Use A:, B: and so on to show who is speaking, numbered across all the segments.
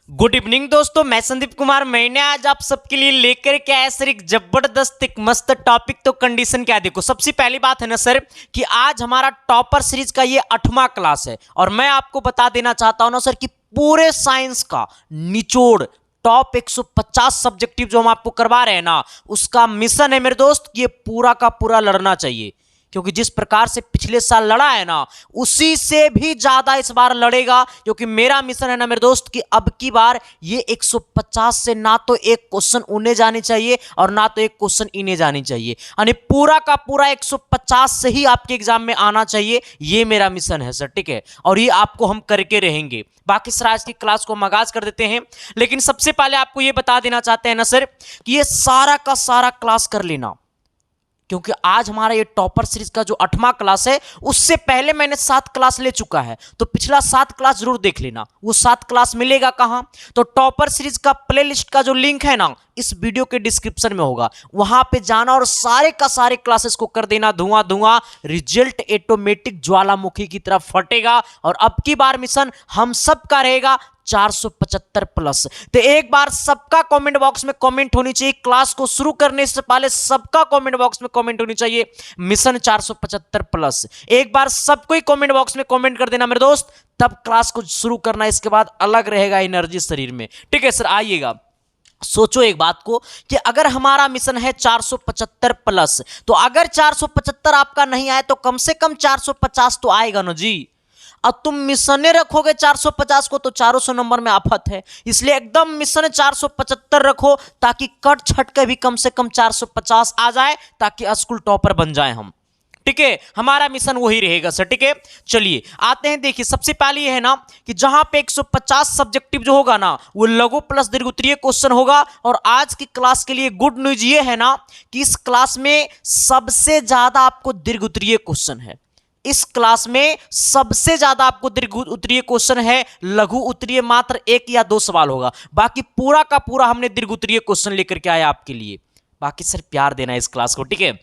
A: Good evening दोस्तों, मैं संदीप कुमार। मैंने आज आप सबके लिए लेकर के आया सर एक जबरदस्त एक मस्त टॉपिक। तो कंडीशन क्या देखो, सबसे पहली बात है ना सर कि आज हमारा टॉपर सीरीज का ये 8वां क्लास है और मैं आपको बता देना चाहता हूं ना सर कि पूरे साइंस का निचोड़ टॉप 150 सब्जेक्टिव जो हम आपको करवा रहे हैं ना, उसका मिशन है मेरे दोस्त कि ये पूरा का पूरा लड़ना चाहिए। क्योंकि जिस प्रकार से पिछले साल लड़ा है ना, उसी से भी ज्यादा इस बार लड़ेगा। क्योंकि मेरा मिशन है ना मेरे दोस्त कि अब की बार ये 150 से ना तो एक क्वेश्चन उन्हें जाने चाहिए और ना तो एक क्वेश्चन इन्हें जानी चाहिए, यानी पूरा का पूरा 150 से ही आपके एग्जाम में आना चाहिए। ये मेरा मिशन है सर, ठीक है, और ये आपको हम करके रहेंगे। बाकी सर आज की क्लास को हम आगाज कर देते हैं, लेकिन सबसे पहले आपको ये बता देना चाहते हैं ना सर कि ये सारा का सारा क्लास कर लेना, क्योंकि आज हमारा ये टॉपर सीरीज का जो 8वां क्लास है, उससे पहले मैंने 7 क्लास ले चुका है। तो पिछला 7 क्लास जरूर देख लेना। वो 7 क्लास मिलेगा कहां? तो टॉपर सीरीज का प्लेलिस्ट का जो लिंक है ना, इस वीडियो के डिस्क्रिप्शन में होगा, वहां पे जाना और सारे का सारे क्लासेस को कर देना धुआं धुआं। रिजल्ट ऑटोमेटिक ज्वालामुखी की तरफ फटेगा और अब की बार मिशन हम सब का रहेगा 475 प्लस। तो एक बार सबका कमेंट बॉक्स में कमेंट होनी चाहिए, क्लास को शुरू करने से पहले सबका कमेंट बॉक्स में कमेंट होनी चाहिए मिशन 475 प्लस। एक बार सबको ही कमेंट बॉक्स में कमेंट कर देना मेरे दोस्त, तब क्लास को शुरू करना। इसके बाद अलग रहेगा एनर्जी शरीर में, ठीक है सर। आइएगा, सोचो एक बात को कि अगर हमारा मिशन है 475 प्लस, तो अगर 475 आपका नहीं आए तो कम से कम 450 तो आएगा ना जी। अब तुम मिशने रखोगे 450 को तो 400 नंबर में आफत है, इसलिए एकदम मिशन 475 रखो ताकि कट छट के भी कम से कम 450 आ जाए, ताकि स्कूल टॉपर बन जाए हम, ठीक है। हमारा मिशन वही रहेगा सर, ठीक है। चलिए आते हैं, देखिए सबसे पहले ये है ना कि जहां पे 150 सब्जेक्टिव जो होगा ना, वो लघु प्लस दीर्घोत्तरीय क्वेश्चन होगा। और आज की क्लास के लिए गुड न्यूज ये है ना कि इस क्लास में सबसे ज्यादा आपको दीर्घोत्तरीय क्वेश्चन है। इस क्लास में सबसे ज्यादा आपको दीर्घ उत्तरीय क्वेश्चन है, लघु उत्तरीय मात्र 1 या 2 सवाल होगा। बाकी पूरा का पूरा हमने दीर्घ उत्तरीय क्वेश्चन लेकर के आया आपके लिए। बाकी सर प्यार देना इस क्लास को, ठीक है।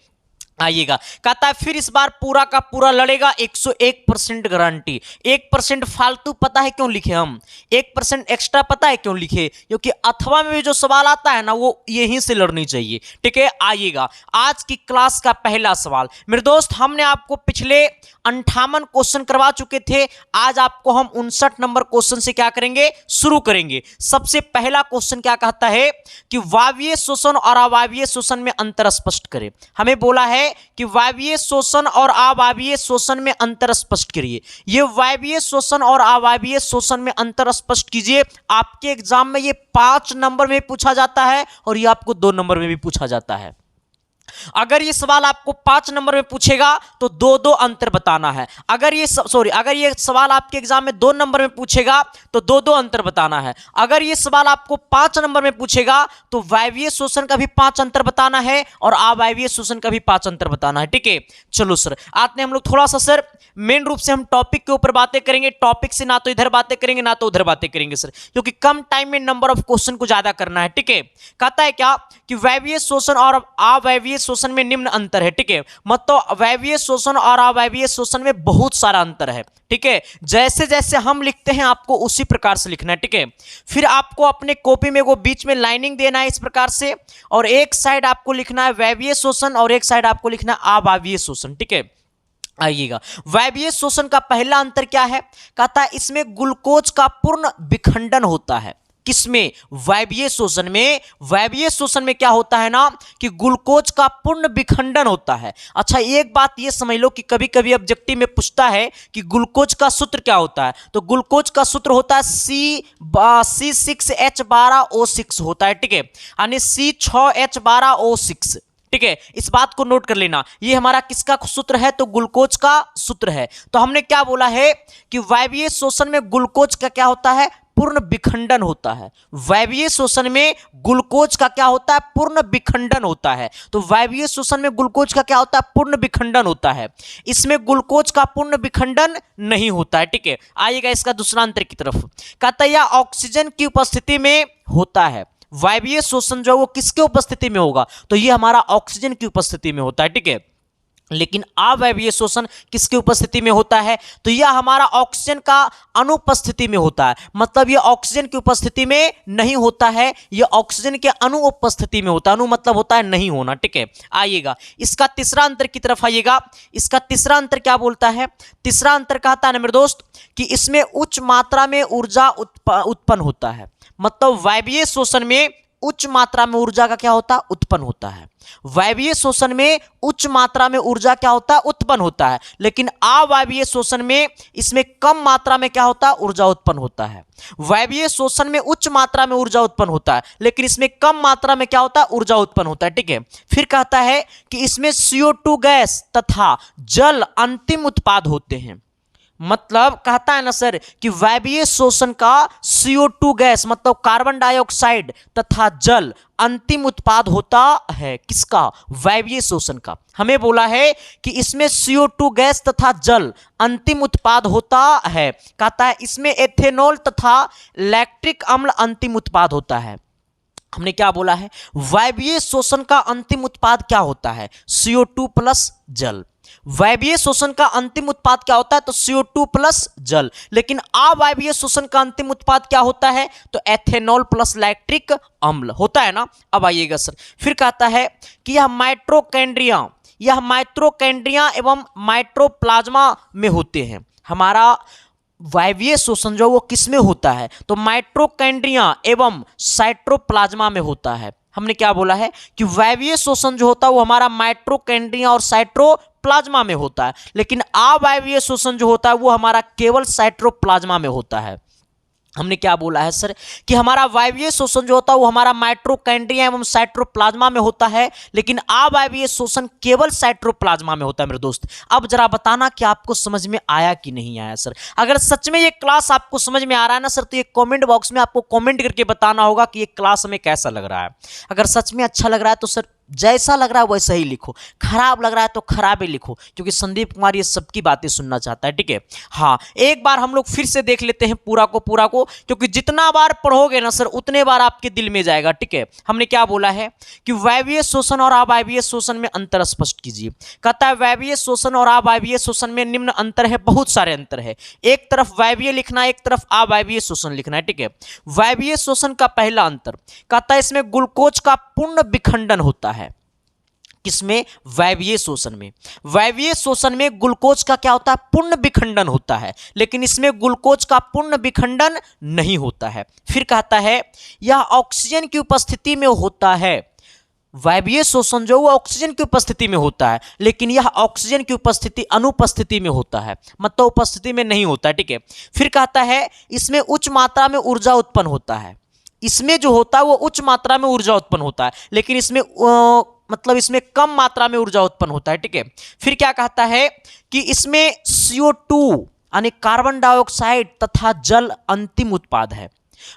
A: आइएगा, कहता है फिर इस बार पूरा का पूरा लड़ेगा, 101% गारंटी। 1% फालतू पता है क्यों लिखे हम? 1% एक्स्ट्रा पता है क्यों लिखे? क्योंकि अथवा में भी जो सवाल आता है ना, वो यहीं से लड़नी चाहिए, ठीक है। आइएगा, आज की क्लास का पहला सवाल मेरे दोस्त, हमने आपको पिछले 58 क्वेश्चन करवा चुके थे। आज आपको हम 59 नंबर क्वेश्चन से क्या करेंगे, शुरू करेंगे। सबसे पहला क्वेश्चन क्या कहता है कि वायवीय शोषण और अवायवीय शोषण में अंतर स्पष्ट करें। हमें बोला है कि वायवीय शोषण और अवायवीय शोषण में अंतर स्पष्ट करिए। ये वायवीय शोषण और अवायवीय शोषण में अंतर स्पष्ट कीजिए। आपके एग्जाम में ये 5 नंबर में पूछा जाता है और ये आपको 2 नंबर में भी पूछा जाता है। अगर ये सवाल आपको 5 नंबर में पूछेगा तो 2-2 अंतर बताना है। अगर ये सवाल आपके एग्जाम में 2 नंबर में पूछेगा तो 2-2 अंतर बताना है। अगर ये सवाल आपको 5 नंबर में पूछेगा तो वायवीय शोषण का भी 5 अंतर बताना है और अवायवीय शोषण का भी 5 अंतर बताना है, ठीक है। चलो सर, आते हैं हम लोग थोड़ा सा सर मेन रूप से हम टॉपिक के ऊपर बातें करेंगे। टॉपिक से ना तो इधर बातें करेंगे ना तो उधर बातें करेंगे सर, क्योंकि कम टाइम में नंबर ऑफ क्वेश्चन को ज्यादा करना है, ठीक है। कहता है क्या कि वायवीय शोषण और अवायवीय शोषण में निम्न अंतर है, ठीक है। मतलब वायवीय शोषण और अवायवीय शोषण में बहुत सारा अंतर है, ठीक है। जैसे जैसे हम लिखते हैं आपको उसी प्रकार से लिखना है, ठीक है। फिर आपको अपने कॉपी में वो बीच में लाइनिंग देना है इस प्रकार से, और एक साइड आपको लिखना है वायवीय शोषण और एक साइड आपको लिखना है अवायवीय शोषण, ठीक है। आइएगा, वायवीय शोषण का पहला अंतर क्या है? कहता है इसमें ग्लूकोज का पूर्ण विखंडन होता है। किसमें? वायवीय शोषण में। वायवीय शोषण में क्या होता है ना कि ग्लूकोज का पूर्ण विखंडन होता है। अच्छा, एक बात ये समझ लो कि कभी कभी ऑब्जेक्टिव में पूछता है कि ग्लूकोज का सूत्र क्या होता है, तो ग्लूकोज का सूत्र होता है C6H12O6 होता है, ठीक है, यानी C6H12O6, ठीक है। इस बात को नोट कर लेना, ये हमारा किसका सूत्र है? तो ग्लूकोज का सूत्र है। तो हमने क्या बोला है कि वायवीय शोषण में ग्लूकोज का क्या होता है? पूर्ण विखंडन होता है। वायवीय शोषण में ग्लूकोज का क्या होता है? पूर्ण विखंडन होता है। तो वायवीय शोषण में ग्लूकोज का क्या होता है? पूर्ण विखंडन होता है। इसमें ग्लूकोज का पूर्ण विखंडन नहीं होता है, ठीक है। आइएगा इसका दूसरा अंतर की तरफ। कहता है यह ऑक्सीजन की उपस्थिति में होता है। वायवीय शोषण जो वो किसके उपस्थिति में होगा? तो ये हमारा ऑक्सीजन की उपस्थिति में होता है, ठीक है। लेकिन अवायवीय शोषण किसकी उपस्थिति में होता है? तो यह हमारा ऑक्सीजन का अनुपस्थिति में होता है। मतलब यह ऑक्सीजन की उपस्थिति में नहीं होता है, यह ऑक्सीजन के अनुपस्थिति में होता है। अनु मतलब होता है नहीं होना, ठीक है। आइएगा इसका तीसरा अंतर की तरफ आइएगा। इसका तीसरा अंतर क्या बोलता है? तीसरा अंतर कहता है ना मेरे दोस्त कि इसमें उच्च मात्रा में ऊर्जा उत्पन्न होता है। मतलब वायवीय शोषण में उच्च मात्रा में ऊर्जा का क्या होता है? उत्पन्न होता है। वायवीय शोषण में उच्च मात्रा में ऊर्जा क्या होता है? उत्पन्न होता है। लेकिन अवायवीय शोषण में इसमें कम मात्रा में क्या होता है? ऊर्जा उत्पन्न होता है। वायवीय शोषण में उच्च मात्रा में ऊर्जा उत्पन्न होता है, लेकिन इसमें कम मात्रा में क्या होता है? ऊर्जा उत्पन्न होता है, ठीक है। फिर कहता है कि इसमें CO2 गैस तथा जल अंतिम उत्पाद होते हैं। मतलब कहता है ना सर कि वायवीय शोषण का CO2 गैस मतलब कार्बन डाइऑक्साइड तथा जल अंतिम उत्पाद होता है। किसका? वायवीय शोषण का। हमें बोला है कि इसमें CO2 गैस तथा जल अंतिम उत्पाद होता है। कहता है इसमें एथेनॉल तथा लैक्टिक अम्ल अंतिम उत्पाद होता है। हमने क्या बोला है? वायवीय शोषण का अंतिम उत्पाद क्या होता है? CO2 प्लस जल। वायवीय शोषण का अंतिम उत्पाद क्या होता है? तो CO2 प्लस जल। लेकिन अवायवीय शोषण का अंतिम उत्पाद क्या होता है? तो एथेनॉल प्लस लैक्टिक अम्ल होता है ना। अब आइएगा सर, फिर कहता है कि यह माइट्रोकैंड्रिया एवं माइट्रोप्लाज्मा में होते हैं। हमारा वायवीय शोषण जो वो किस में होता है? तो माइट्रोकैंड्रिया एवं साइटोप्लाज्मा में होता है। हमने क्या बोला है कि वायवीय शोषण जो होता है वो हमारा माइट्रोकैंड्रिया और साइटोप्लाज्मा में होता है, लेकिन अवायवीय शोषण जो होता है वो हमारा केवल साइटोप्लाज्मा में होता है। हमने क्या बोला है सर कि हमारा वायवीय शोषण जो होता है वो हमारा माइट्रोकैंड्रिया एवं साइटोप्लाज्मा में होता है, लेकिन अवायवीय शोषण केवल साइटोप्लाज्मा में होता है मेरे दोस्त। अब जरा बताना कि आपको समझ में आया कि नहीं आया सर। अगर सच में ये क्लास आपको समझ में आ रहा है ना सर, तो ये कमेंट बॉक्स में आपको कमेंट करके बताना होगा कि ये क्लास हमें कैसा लग रहा है। अगर सच में अच्छा लग रहा है तो सर जैसा लग रहा है वैसा ही लिखो, खराब लग रहा है तो खराब ही लिखो, क्योंकि संदीप कुमार ये सबकी बातें सुनना चाहता है, ठीक है। हाँ, एक बार हम लोग फिर से देख लेते हैं पूरा को, क्योंकि जितना बार पढ़ोगे ना सर उतने बार आपके दिल में जाएगा, ठीक है। हमने क्या बोला है कि वायवीय शोषण और अवायवीय शोषण में अंतर स्पष्ट कीजिए। कहता है वायवीय शोषण और अवायवीय शोषण में निम्न अंतर है, बहुत सारे अंतर है। एक तरफ वायवीय लिखना, एक तरफ अवायवीय शोषण लिखना है, ठीक है। वायवीय शोषण का पहला अंतर कहता है इसमें ग्लूकोज का पूर्ण विखंडन होता है। किसमें? वायवीय शोषण में। वायवीय शोषण में ग्लूकोज का क्या होता है? पूर्ण विखंडन होता है, लेकिन इसमें ग्लूकोज का पूर्ण विखंडन नहीं होता है। फिर कहता है यह ऑक्सीजन की उपस्थिति में होता है। वायवीय शोषण जो वो ऑक्सीजन की उपस्थिति में होता है, लेकिन यह ऑक्सीजन की उपस्थिति अनुपस्थिति में होता है, मतलब उपस्थिति में नहीं होता है, ठीक है। फिर कहता है इसमें उच्च मात्रा में ऊर्जा उत्पन्न होता है। इसमें जो होता है वो उच्च मात्रा में ऊर्जा उत्पन्न होता है, लेकिन इसमें मतलब इसमें कम मात्रा में ऊर्जा उत्पन्न होता है, ठीक है। फिर क्या कहता है कि इसमें CO2 यानी कार्बन डाइऑक्साइड तथा जल अंतिम उत्पाद है।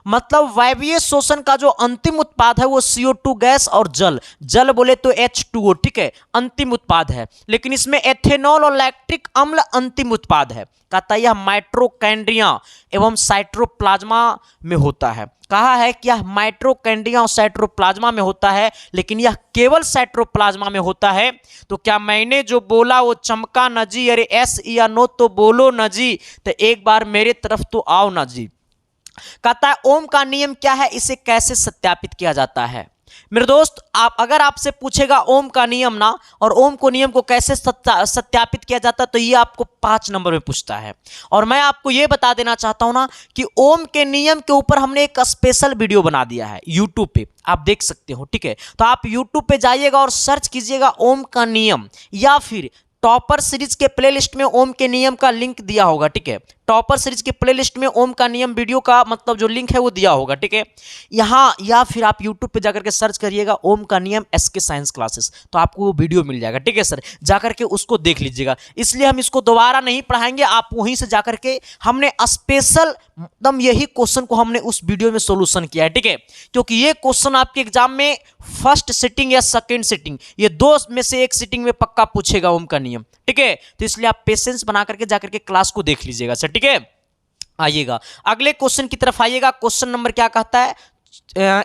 A: मतलब वायवीय शोषण का जो अंतिम उत्पाद है वो CO2 गैस और जल बोले तो H2O, ठीक है, अंतिम उत्पाद है। लेकिन इसमें एथेनॉल और लैक्टिक अम्ल अंतिम उत्पाद है। कहता है यह माइट्रोकैंड्रिया एवं साइटोप्लाज्मा में होता है। कहा है कि यह माइट्रोकैंड्रिया और साइटोप्लाज्मा में होता है, लेकिन यह केवल साइटोप्लाज्मा में होता है। तो क्या मैंने जो बोला वो चमका न जी? अरे एस या नो तो बोलो न जी, तो एक बार मेरे तरफ तो आओ ना जी। कहता है ओम का नियम क्या है, इसे कैसे सत्यापित किया जाता है? मेरे दोस्त अगर आपसे पूछेगा ओम का नियम ना, और ओम को नियम को कैसे सत्यापित किया जाता है, तो ये आपको 5 नंबर में पूछता है। और मैं आपको ये बता देना चाहता हूं ना कि ओम के नियम के ऊपर हमने एक स्पेशल वीडियो बना दिया है यूट्यूब पे, आप देख सकते हो, ठीक है। तो आप यूट्यूब पे जाइएगा और सर्च कीजिएगा ओम का नियम, या फिर टॉपर सीरीज के प्लेलिस्ट में ओम के नियम का लिंक दिया होगा, ठीक है। टॉपर सीरीज के प्लेलिस्ट में ओम का नियम वीडियो का मतलब जो लिंक है वो दिया होगा, ठीक है, यहाँ, या फिर आप यूट्यूब पे जाकर के सर्च करिएगा ओम का नियम SK साइंस क्लासेस, तो आपको वो वीडियो मिल जाएगा, ठीक है सर। जाकर के उसको देख लीजिएगा। इसलिए हम इसको दोबारा नहीं पढ़ाएंगे, आप वहीं से जाकर के हमने स्पेशल एकदम यही क्वेश्चन को हमने उस वीडियो में सोल्यूशन किया है, ठीक है। क्योंकि ये क्वेश्चन आपके एग्जाम में फर्स्ट सिटिंग या सेकेंड सिटिंग, ये 2 में से एक सिटिंग में पक्का पूछेगा ओम का नियम, ठीक है। तो इसलिए आप पेशेंस बना करके जाकर के क्लास को देख लीजिएगा सर, ठीक है। आइएगा अगले क्वेश्चन की तरफ आइएगा। क्वेश्चन नंबर क्या कहता है?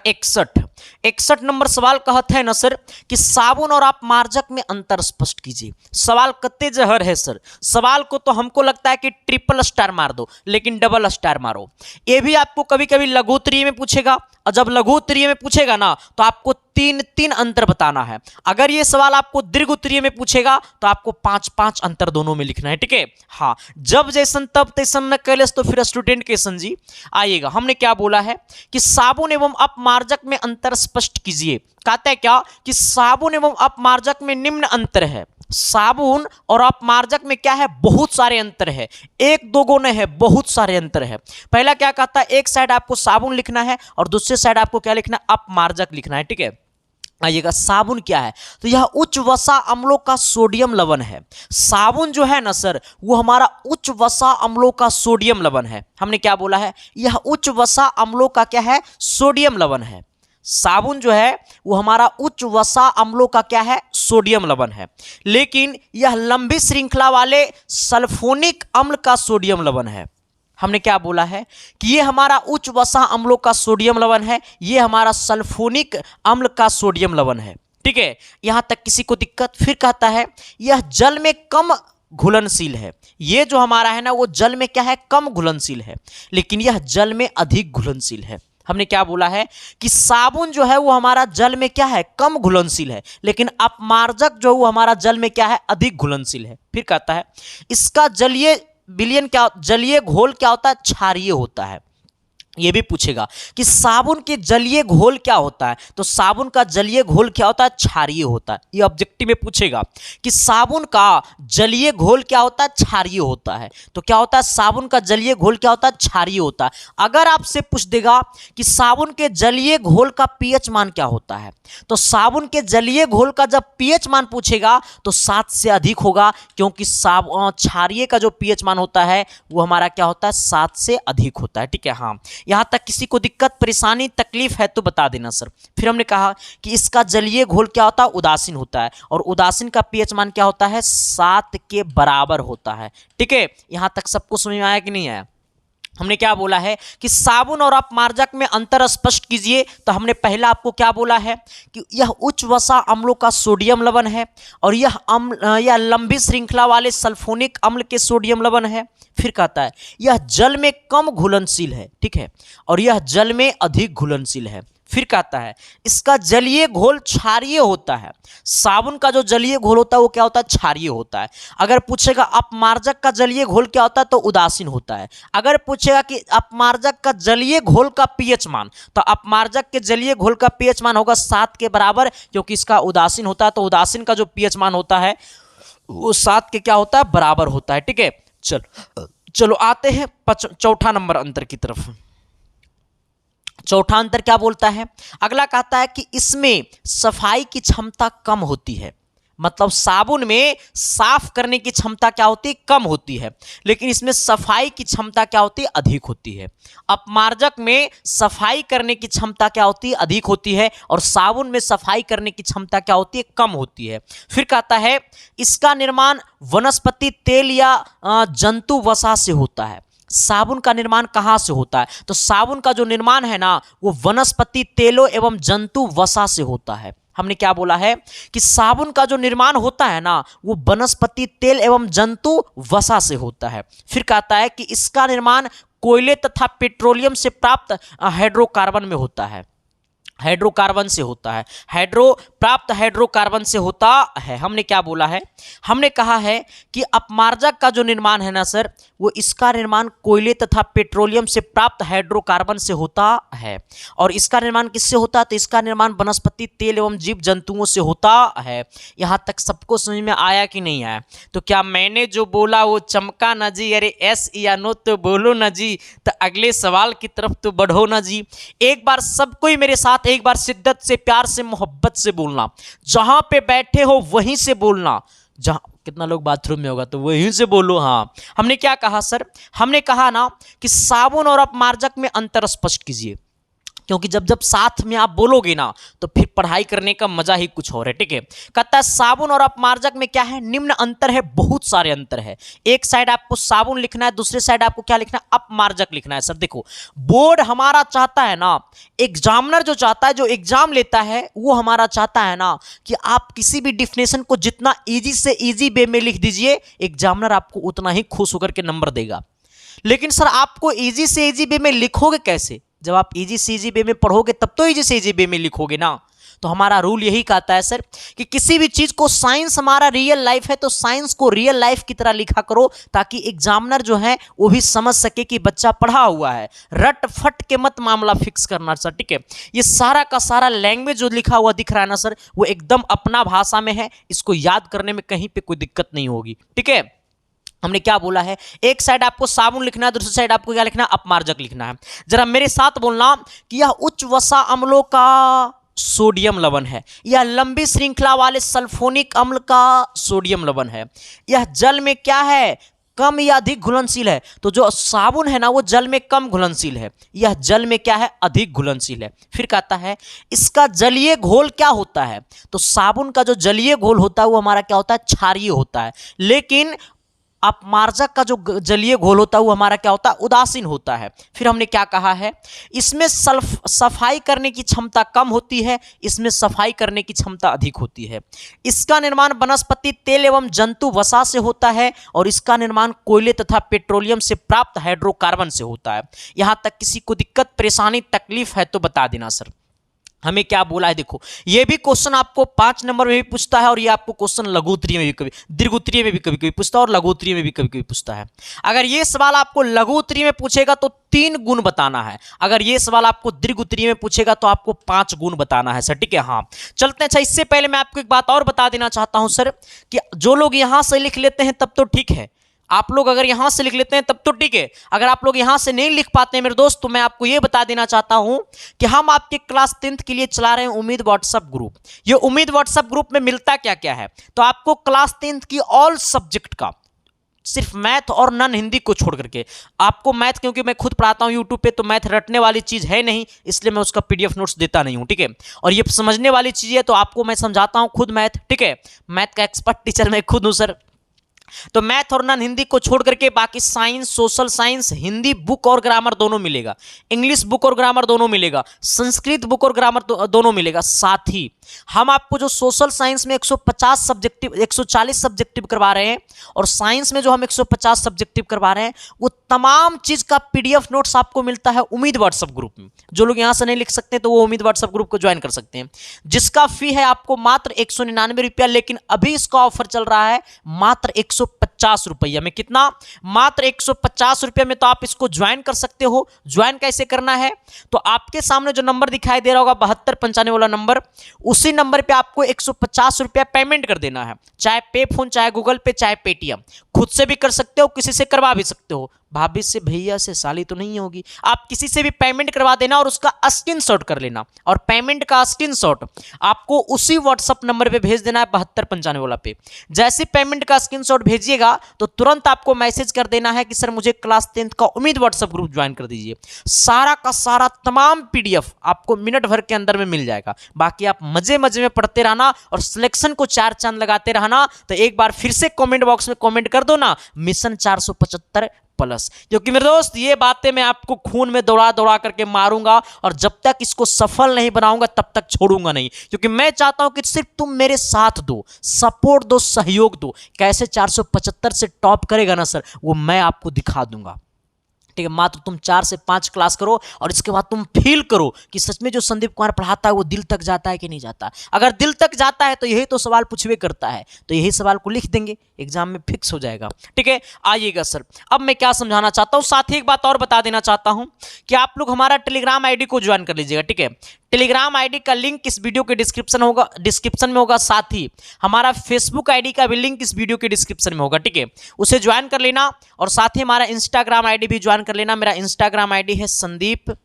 A: 61। 61 नंबर सवाल कहते हैं ना सर कि साबुन और अपमार्जक में अंतर स्पष्ट कीजिए। सवाल कत्ते जहर है सर, सवाल को तो हमको लगता है कि ट्रिपल स्टार मार दो, लेकिन डबल स्टार मारो। ये भी आपको कभी कभी लघु उत्तरीय में पूछेगा, और जब लघु उत्तरीय में पूछेगा ना तो आपको तीन तीन अंतर बताना है। अगर ये सवाल आपको दीर्घ उत्तरीय में पूछेगा तो आपको 5-5 अंतर दोनों में लिखना है, ठीक है। हाँ, जब जैसन तब तैसन न कैलेस तो फिर स्टूडेंट कैसन जी आइएगा। हमने क्या बोला है कि साबुन एवं अपमार्जक में अंतर स्पष्ट कीजिए। कहता है क्या कि साबुन एवं अपमार्जक में निम्न अंतर है। साबुन और अपमार्जक में क्या है, बहुत सारे अंतर है, एक दो गुने है, बहुत सारे अंतर है। पहला क्या कहता है, एक साइड आपको साबुन लिखना है और दूसरे साइड आपको क्या लिखना है, अपमार्जक लिखना है, ठीक है। आइएगा, साबुन क्या है, तो यह उच्च वसा अम्लों का सोडियम लवण है। साबुन जो है ना सर, वो हमारा उच्च वसा अम्लों का सोडियम लवण है। हमने क्या बोला है, यह उच्च वसा अम्लों का क्या है, सोडियम लवण है। साबुन जो है वो हमारा उच्च वसा अम्लों का क्या है, सोडियम लवण है। लेकिन यह लंबी श्रृंखला वाले सल्फोनिक अम्ल का सोडियम लवण है। हमने क्या बोला है कि ये हमारा उच्च वसा अम्लों का सोडियम लवण है, ये हमारा सल्फोनिक अम्ल का सोडियम लवण है, ठीक है। यहां तक किसी को दिक्कत? फिर कहता है यह जल में कम घुलनशील है। ये जो हमारा है ना वो जल में क्या है, कम घुलनशील है, लेकिन यह जल में अधिक घुलनशील है। हमने क्या बोला है कि साबुन जो है वो हमारा जल में क्या है, कम घुलनशील है, लेकिन अपमार्जक जो वो हमारा जल में क्या है, अधिक घुलनशील है। फिर कहता है इसका जलीय विलयन क्या, जलीय घोल क्या होता है, क्षारीय होता है। ये भी पूछेगा कि साबुन के जलीय घोल क्या होता है, तो साबुन का जलीय घोल क्या होता है, क्षारीय होता है। ये ऑब्जेक्टिव में पूछेगा कि साबुन का जलीय घोल क्या होता है, क्षारीय होता है। तो क्या होता है, साबुन का जलीय घोल क्या होता है, क्षारीय होता है। अगर आपसे पूछ देगा कि साबुन के जलीय घोल का पीएच मान क्या होता है, तो साबुन के जलीय घोल का जब पीएच मान पूछेगा तो 7 से अधिक होगा, क्योंकि क्षारीय का जो पीएच मान होता है वो हमारा क्या होता है, 7 से अधिक होता है, ठीक है। हाँ, यहां तक किसी को दिक्कत परेशानी तकलीफ है तो बता देना सर। फिर हमने कहा कि इसका जलीय घोल क्या होता है, उदासीन होता है, और उदासीन का पीएच मान क्या होता है, 7 के बराबर होता है, ठीक है। यहां तक सबको समझ में आया कि नहीं आया? हमने क्या बोला है कि साबुन और अपमार्जक में अंतर स्पष्ट कीजिए। तो हमने पहला आपको क्या बोला है कि यह उच्च वसा अम्लों का सोडियम लवण है, और यह लंबी श्रृंखला वाले सल्फोनिक अम्ल के सोडियम लवण है। फिर कहता है यह जल में कम घुलनशील है, ठीक है, और यह जल में अधिक घुलनशील है। फिर कहता है इसका जलीय घोल क्षारीय होता है। साबुन का जो जलीय घोल होता है वो क्या होता है, क्षारीय होता है। अगर पूछेगा अपमार्जक का जलीय घोल क्या होता है, तो उदासीन होता है। अगर पूछेगा कि अपमार्जक का जलीय घोल का पीएच मान, तो अपमार्जक के जलीय घोल का पीएच मान होगा 7 के बराबर, क्योंकि इसका उदासीन होता है। तो उदासीन का जो पीएच मान होता है वो 7 के क्या होता है, बराबर होता है, ठीक है। चलो आते हैं चौथा नंबर अंतर की तरफ। चौथा अंतर क्या बोलता है, अगला कहता है कि इसमें सफाई की क्षमता कम होती है। मतलब साबुन में साफ करने की क्षमता क्या होती है, कम होती है, लेकिन इसमें सफाई की क्षमता क्या होती है, अधिक होती है। अपमार्जक में सफाई करने की क्षमता क्या होती है, अधिक होती है, और साबुन में सफाई करने की क्षमता क्या होती है, कम होती है। फिर कहता है इसका निर्माण वनस्पति तेल या जंतु वसा से होता है। साबुन का निर्माण कहाँ से होता है, तो साबुन का जो निर्माण है ना वो वनस्पति तेलों एवं जंतु वसा से होता है। हमने क्या बोला है कि साबुन का जो निर्माण होता है ना वो वनस्पति तेल एवं जंतु वसा से होता है। फिर कहता है कि इसका निर्माण कोयले तथा पेट्रोलियम से प्राप्त हाइड्रोकार्बन में होता है, हाइड्रोकार्बन से होता है, प्राप्त हाइड्रोकार्बन से होता है। हमने क्या बोला है, हमने कहा है कि अपमार्जक का जो निर्माण है ना सर वो इसका निर्माण कोयले तथा पेट्रोलियम से प्राप्त हाइड्रोकार्बन से होता है। और इसका निर्माण किससे होता है, तो इसका निर्माण वनस्पति तेल एवं जीव जंतुओं से होता है। यहां तक सबको समझ में आया कि नहीं आया? तो क्या मैंने जो बोला वो चमका ना जी? अरे एस या नो तो बोलो ना जी, तो अगले सवाल की तरफ तो बढ़ो ना जी। एक बार सबको ही मेरे साथ एक बार शिद्दत से, प्यार से, मोहब्बत से बोलना। जहां पे बैठे हो वहीं से बोलना। जहां कितना लोग बाथरूम में होगा तो वहीं से बोलो। हाँ, हमने क्या कहा सर, हमने कहा ना कि साबुन और अपमार्जक में अंतर स्पष्ट कीजिए। क्योंकि जब जब साथ में आप बोलोगे ना तो फिर पढ़ाई करने का मजा ही कुछ और है। ठीक है, कहता है साबुन और अपमार्जक में क्या है, निम्न अंतर है, बहुत सारे अंतर है। एक साइड आपको साबुन लिखना है, दूसरे साइड आपको क्या लिखना है, अपमार्जक लिखना है। सर देखो, बोर्ड हमारा चाहता है ना, एग्जामिनर जो चाहता है, जो एग्जाम लेता है, वो हमारा चाहता है ना कि आप किसी भी डिफिनेशन को जितना इजी से इजी वे में लिख दीजिए, एग्जामिनर आपको उतना ही खुश होकर के नंबर देगा। लेकिन सर आपको इजी से इजी वे में लिखोगे कैसे? जब आप इजी से इजी वे में पढ़ोगे तब तो इजी से इजी वे में लिखोगे ना। तो हमारा रूल यही कहता है सर कि किसी भी चीज को, साइंस हमारा रियल लाइफ है तो साइंस को रियल लाइफ की तरह लिखा करो, ताकि एग्जामिनर जो है वो भी समझ सके कि बच्चा पढ़ा हुआ है। रट फट के मत मामला फिक्स करना सर। ठीक है, ये सारा का सारा लैंग्वेज जो लिखा हुआ दिख रहा है ना सर, वो एकदम अपना भाषा में है, इसको याद करने में कहीं पे कोई दिक्कत नहीं होगी। ठीक है, हमने क्या बोला है, एक साइड आपको साबुन लिखना है, दूसरी साइड आपको क्या लिखना है, अपमार्जक लिखना है। जरा मेरे साथ बोलना कि यह उच्च वसा अम्लों का सोडियम लवण है, यह लंबी श्रृंखला वाले सल्फोनिक अम्ल का सोडियम लवण है, यह जल में क्या है, कम या अधिक घुलनशील है। तो जो साबुन है ना वो जल में कम घुलनशील है, यह जल में क्या है, अधिक घुलनशील है। फिर कहता है इसका जलीय घोल क्या होता है, तो साबुन का जो जलीय घोल होता है वो हमारा क्या होता है, क्षारीय होता है। लेकिन अपमार्जक का जो जलीय घोल होता है वो हमारा क्या होता है, उदासीन होता है। फिर हमने क्या कहा है, इसमें सफाई करने की क्षमता कम होती है, इसमें सफाई करने की क्षमता अधिक होती है। इसका निर्माण वनस्पति तेल एवं जंतु वसा से होता है, और इसका निर्माण कोयले तथा पेट्रोलियम से प्राप्त हाइड्रोकार्बन से होता है। यहां तक किसी को दिक्कत परेशानी तकलीफ है तो बता देना सर। हमें क्या बोला है, देखो ये भी क्वेश्चन आपको 5 नंबर में भी पूछता है, और ये आपको क्वेश्चन लघुत्तरीय में भी कभी, दीर्घोत्तरीय में भी कभी कभी पूछता है, और लघुत्तरीय में भी कभी कभी पूछता है। अगर ये सवाल आपको लघुत्तरीय में पूछेगा तो 3 गुण बताना है, अगर ये सवाल आपको दीर्घोत्तरीय में पूछेगा तो आपको 5 गुण बताना है सर। ठीक है, हाँ चलते हैं। अच्छा, इससे पहले मैं आपको एक बात और बता देना चाहता हूं सर, कि जो लोग यहां से लिख लेते हैं तब तो ठीक है, आप लोग अगर यहां से लिख लेते हैं तब तो ठीक है। अगर आप लोग यहां से नहीं लिख पाते हैं मेरे दोस्त, तो मैं आपको यह बता देना चाहता हूं कि हम आपके क्लास 10th के लिए चला रहे हैं उम्मीद व्हाट्सएप ग्रुप। ये उम्मीद व्हाट्सएप ग्रुप में मिलता क्या क्या है, तो आपको क्लास 10th की ऑल सब्जेक्ट का, सिर्फ मैथ और नॉन हिंदी को छोड़ करके, आपको मैथ, क्योंकि मैं खुद पढ़ाता हूं यूट्यूब पे, तो मैथ रटने वाली चीज है नहीं, इसलिए मैं उसका पीडीएफ नोट्स देता नहीं हूं। ठीक है, और ये समझने वाली चीज है, तो आपको मैं समझाता हूं खुद मैथ। ठीक है, मैथ का एक्सपर्ट टीचर मैं खुद हूं सर। तो मैथ और नॉन हिंदी को छोड़ करके बाकी science, social science, Hindi book और ग्रामर दोनों मिलेगा, इंग्लिश बुक और ग्रामर दोनों मिलेगा, संस्कृत बुक और ग्रामर दोनों मिलेगा। साथ ही हम आपको जो सोशल साइंस में 150 सब्जेक्टिव 140 सब्जेक्टिव करवा रहे हैं, और साइंस में जो हम 150 सब्जेक्टिव करवा रहे हैं, वो तमाम चीज का पीडीएफ नोट्स आपको मिलता है उम्मीद व्हाट्सएप ग्रुप में। जो लोग यहां से नहीं लिख सकते तो वो उम्मीद व्हाट्सएप ग्रुप को ज्वाइन कर सकते हैं, जिसका फी है आपको मात्र 199 रुपया। लेकिन अभी इसका ऑफर चल रहा है मात्र 150 रुपया में। कितना? मात्र 150 रुपया में। तो आप इसको ज्वाइन कर सकते हो। ज्वाइन कैसे करना है, तो आपके सामने जो नंबर दिखाई दे रहा होगा 7295 वाला नंबर, उसी नंबर पे आपको 150 रुपया पेमेंट कर देना है, चाहे पे फोन, चाहे गूगल पे, चाहे पेटीएम। खुद से भी कर सकते हो, किसी से करवा भी सकते हो, भाभी से, भैया से, साली तो नहीं होगी, आप किसी से भी पेमेंट करवा देना और उसका स्क्रीनशॉट कर लेना, और पेमेंट का स्क्रीनशॉट आपको उसी व्हाट्सएप नंबर पे भेज देना है 7295 वाला पे। जैसे पेमेंट का स्क्रीनशॉट भेजिएगा तो तुरंत आपको मैसेज कर देना है कि सर मुझे क्लास 10th का उम्मीद व्हाट्सएप ग्रुप ज्वाइन कर दीजिए। सारा का सारा तमाम पीडीएफ आपको मिनट भर के अंदर में मिल जाएगा। बाकी आप मजे मजे में पढ़ते रहना और सिलेक्शन को 4 चांद लगाते रहना। तो एक बार फिर से कमेंट बॉक्स में कमेंट कर दो ना, मिशन 475 प्लस, क्योंकि मेरे दोस्त ये बातें मैं आपको खून में दौड़ा दौड़ा करके मारूंगा, और जब तक इसको सफल नहीं बनाऊंगा तब तक छोड़ूंगा नहीं, क्योंकि मैं चाहता हूं कि सिर्फ तुम मेरे साथ दो, सपोर्ट दो, सहयोग दो। कैसे 475 से टॉप करेगा ना सर, वो मैं आपको दिखा दूंगा। ठीक है, मात्र तुम 4 से 5 क्लास करो और इसके बाद तुम फील करो कि सच में जो संदीप कुमार पढ़ाता है वो दिल तक जाता है कि नहीं जाता। अगर दिल तक जाता है तो यही तो सवाल पूछवे करता है, तो यही सवाल को लिख देंगे, एग्जाम में फिक्स हो जाएगा। ठीक है, आइएगा सर। अब मैं क्या समझाना चाहता हूं, साथ ही एक बात और बता देना चाहता हूं कि आप लोग हमारा टेलीग्राम आईडी को ज्वाइन कर लीजिएगा। ठीक है, टेलीग्राम आईडी का लिंक इस वीडियो के डिस्क्रिप्शन में होगा। साथ ही हमारा फेसबुक आईडी का भी लिंक इस वीडियो के डिस्क्रिप्शन में होगा। ठीक है, उसे ज्वाइन कर लेना, और साथ ही हमारा इंस्टाग्राम आईडी भी ज्वाइन कर लेना। मेरा इंस्टाग्राम आईडी है संदीप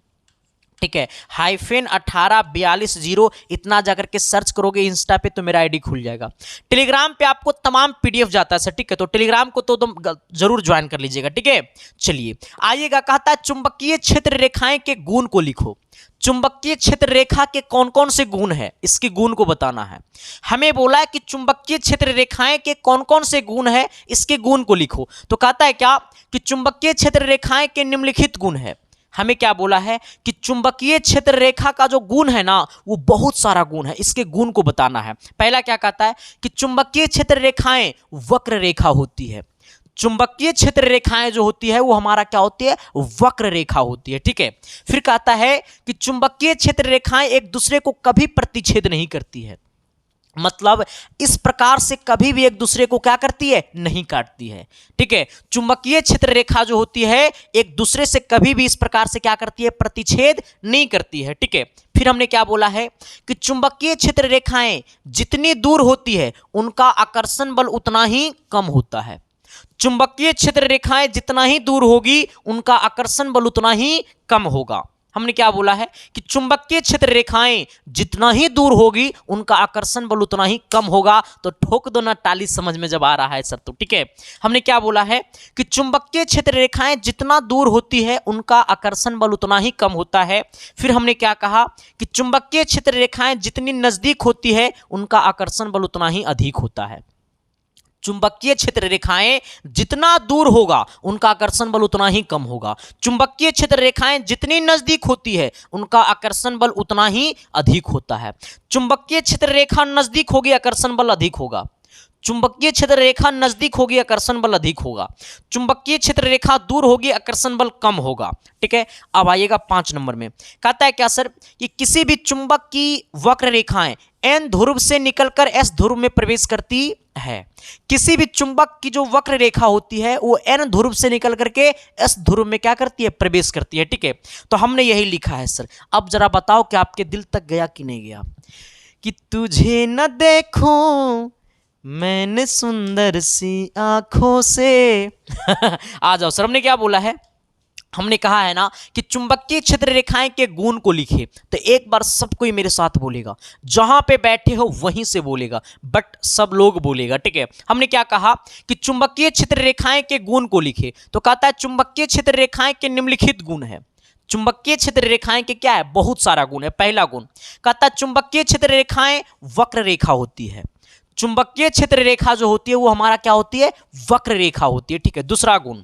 A: ठीक है, -1842 इतना जाकर के सर्च करोगे इंस्टा पे तो मेरा आईडी खुल जाएगा। टेलीग्राम पे आपको तमाम पीडीएफ जाता है सर, ठीक है, तो टेलीग्राम को तो तुम जरूर ज्वाइन कर लीजिएगा, ठीक है। चलिए आइएगा, कहता है चुंबकीय क्षेत्र रेखाएं के गुण को लिखो। चुंबकीय क्षेत्र रेखा के कौन कौन से गुण है, इसके गुण को बताना है। हमें बोला है कि चुंबकीय क्षेत्र रेखाएं के कौन कौन से गुण है, इसके गुण को लिखो। तो कहता है क्या कि चुंबकीय क्षेत्र रेखाएं के निम्नलिखित गुण है। हमें क्या बोला है कि चुंबकीय क्षेत्र रेखा का जो गुण है ना वो बहुत सारा गुण है, इसके गुण को बताना है। पहला क्या कहता है कि चुंबकीय क्षेत्र रेखाएं वक्र रेखा होती है। चुंबकीय क्षेत्र रेखाएं जो होती है वो हमारा क्या होती है, वक्र रेखा होती है, ठीक है। फिर कहता है कि चुंबकीय क्षेत्र रेखाएं एक दूसरे को कभी प्रतिच्छेद नहीं करती है, मतलब इस प्रकार से कभी भी एक दूसरे को क्या करती है, नहीं काटती है, ठीक है। चुंबकीय क्षेत्र रेखा जो होती है एक दूसरे से कभी भी इस प्रकार से क्या करती है, प्रतिच्छेद नहीं करती है, ठीक है। फिर हमने क्या बोला है कि चुंबकीय क्षेत्र रेखाएं जितनी दूर होती है उनका आकर्षण बल उतना ही कम होता है। चुंबकीय क्षेत्र रेखाएं जितना ही दूर होगी उनका आकर्षण बल उतना ही कम होगा। हमने क्या बोला है कि चुंबकीय क्षेत्र रेखाएं जितना ही दूर होगी उनका आकर्षण बल उतना ही कम होगा। तो ठोक दो ना ताली समझ में जब आ रहा है सर, तो ठीक है। हमने क्या बोला है कि चुंबकीय क्षेत्र रेखाएं जितना दूर होती है उनका आकर्षण बल उतना ही कम होता है। फिर हमने क्या कहा कि चुंबकीय क्षेत्र रेखाएं जितनी नजदीक होती है उनका आकर्षण बल उतना ही अधिक होता है। चुंबकीय क्षेत्र रेखाएं जितना दूर होगा उनका आकर्षण बल उतना ही कम होगा। चुंबकीय क्षेत्र रेखाएं जितनी नजदीक होती है उनका आकर्षण बल उतना ही अधिक होता है। चुंबकीय क्षेत्र रेखा नजदीक होगी आकर्षण बल अधिक होगा। चुंबकीय क्षेत्र रेखा नजदीक होगी आकर्षण बल अधिक होगा। चुंबकीय क्षेत्र रेखा दूर होगी आकर्षण बल कम होगा, ठीक है। अब आइएगा 5 नंबर में, कहता है क्या सर कि किसी भी चुंबक की वक्र रेखाएं एन ध्रुव से निकलकर एस ध्रुव में प्रवेश करती है। किसी भी चुंबक की जो वक्र रेखा होती है वो एन ध्रुव से निकल करके एस ध्रुव में क्या करती है, प्रवेश करती है, ठीक है। तो हमने यही लिखा है सर। अब जरा बताओ कि आपके दिल तक गया कि नहीं गया। कि तुझे न देखूं मैंने सुंदर सी आंखों से आ जाओ सर। हमने क्या बोला है, हमने कहा है ना कि चुंबकीय क्षेत्र रेखाएं के गुण को लिखे। तो एक बार सब कोई मेरे साथ बोलेगा, जहां पे बैठे हो वहीं से बोलेगा, बट सब लोग बोलेगा, ठीक है। हमने क्या कहा कि चुंबकीय क्षेत्र रेखाएं के गुण को लिखे। तो कहता है चुंबकीय क्षेत्र रेखाएं के निम्नलिखित गुण है। चुंबकीय क्षेत्र रेखाएं के क्या है, बहुत सारा गुण है। पहला गुण कहता है चुंबकीय क्षेत्र रेखाएं वक्र रेखा होती है। चुंबकीय क्षेत्र रेखा जो होती है वो हमारा क्या होती है, वक्र रेखा होती है, ठीक है। दूसरा गुण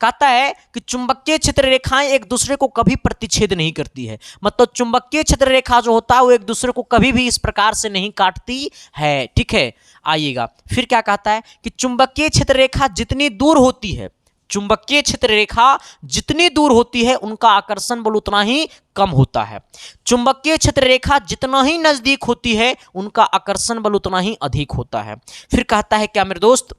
A: कहता है कि चुंबकीय क्षेत्र रेखाएं एक दूसरे को कभी प्रतिच्छेद नहीं करती है, मतलब चुंबकीय क्षेत्र रेखा जो होता है वो एक दूसरे को कभी भी इस प्रकार से नहीं काटती है, ठीक है। आइएगा फिर क्या कहता है कि चुंबकीय क्षेत्र रेखा जितनी दूर होती है, चुंबकीय क्षेत्र रेखा जितनी दूर होती है उनका आकर्षण बल उतना ही कम होता है। चुंबकीय क्षेत्र रेखा जितना ही नजदीक होती है उनका आकर्षण बल उतना ही अधिक होता है। फिर कहता है क्या मेरे दोस्त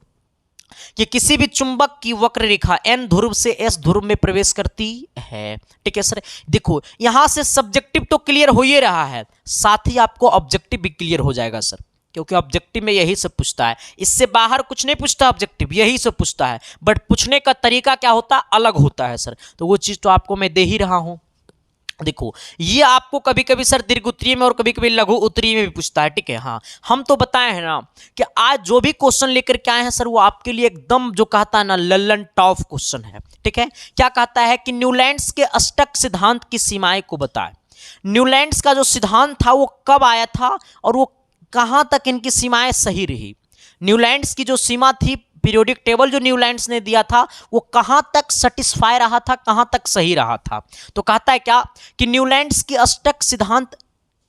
A: कि किसी भी चुंबक की वक्र रेखा एन ध्रुव से एस ध्रुव में प्रवेश करती है, ठीक है सर। देखो यहां से सब्जेक्टिव तो क्लियर हो ही रहा है, साथ ही आपको ऑब्जेक्टिव भी क्लियर हो जाएगा सर, क्योंकि ऑब्जेक्टिव में यही सब पूछता है, इससे बाहर कुछ नहीं पूछता, ऑब्जेक्टिव यही सब पूछता है, बट पूछने का तरीका क्या होता है, अलग होता है सर। तो वो चीज़ तो आपको मैं दे ही रहा हूं। देखो ये आपको कभी कभी सर दीर्घ उत्तरीय में और कभी कभी लघु उत्तरीय में भी पूछता है, ठीक है। हाँ हम तो बताए हैं ना कि आज जो भी क्वेश्चन लेकर के आए हैं सर वो आपके लिए एकदम जो कहता है ना लल्लन टॉप क्वेश्चन है, ठीक है। क्या कहता है कि न्यूलैंड्स के अष्टक सिद्धांत की सीमाएं को बताए। न्यूलैंड्स का जो सिद्धांत था वो कब आया था और वो कहां तक इनकी सीमाएं सही रही। न्यूलैंड्स की जो सीमा थी, पीरियोडिक टेबल जो न्यूलैंड्स ने दिया था वो कहां तक सेटिस्फाई रहा था, कहां तक सही रहा था। तो कहता है क्या कि न्यूलैंड्स की अष्टक सिद्धांत